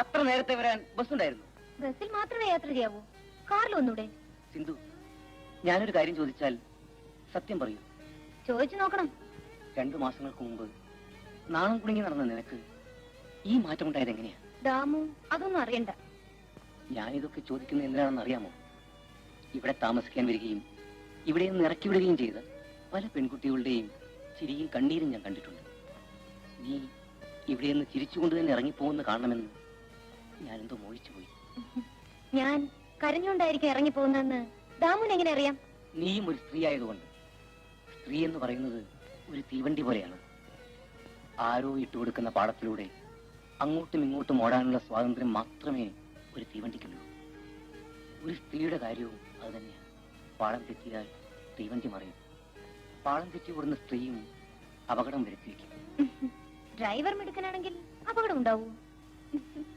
അത്ര നേരത്തെ വരാൻ ബസ് ഉണ്ടായിരുന്നു. ബസ്സിൽ മാത്രമേ യാത്ര ചെയ്യാവൂ, കാറിലൊന്നൂടെ? സിന്ധു, ഞാനൊരു കാര്യം ചോദിച്ചാൽ സത്യം പറയൂ. ചോദിച്ചു നോക്കണം. 2 മാസങ്ങൾക്ക് മുമ്പ് നാണം കുടുങ്ങി നടന്ന നിനക്ക് ഈ മാറ്റം ഉണ്ടായത് എങ്ങനെയാ? ദാമു, അതൊന്നും അറിയണ്ട. ഞാനിതൊക്കെ ചോദിക്കുന്നത് എന്തിനാണെന്ന് അറിയാമോ? ഇവിടെ താമസിക്കാൻ വരികയും ഇവിടെ നിന്ന് ഇറക്കി വിടുകയും ചെയ്ത പല പെൺകുട്ടികളുടെയും ചിരിയും കണ്ണീരും ഞാൻ കണ്ടിട്ടുണ്ട്. നീ ഇവിടെ നിന്ന് ചിരിച്ചുകൊണ്ട് തന്നെ ഇറങ്ങിപ്പോകുന്ന കാണണമെന്ന് ഞാനെന്തോ മോഹിച്ചു പോയി. ഞാൻ കരഞ്ഞുകൊണ്ടായിരിക്കും ഇറങ്ങിപ്പോകുന്നതെന്ന് ദാമുന് എങ്ങനെ അറിയാം? നീയും ഒരു സ്ത്രീ ആയതുകൊണ്ട്. സ്ത്രീ എന്ന് പറയുന്നത് ഒരു തീവണ്ടി പോലെയാണ്. ആരോ ഇട്ടുകൊടുക്കുന്ന പാടത്തിലൂടെ അങ്ങോട്ടും ഇങ്ങോട്ടും ഓടാനുള്ള സ്വാതന്ത്ര്യം മാത്രമേ ഒരു തീവണ്ടിക്കുള്ളൂ. ഒരു സ്ത്രീയുടെ കാര്യവും അത് തന്നെയാണ്. പാളം തെറ്റിയാൽ തീവണ്ടി മറിയും. പാളം തെറ്റി ഓടുന്ന സ്ത്രീയും അപകടം വരുത്തി വയ്ക്കും. ഡ്രൈവർ മിടുക്കനാണെങ്കിൽ അപകടം ഉണ്ടാവൂ.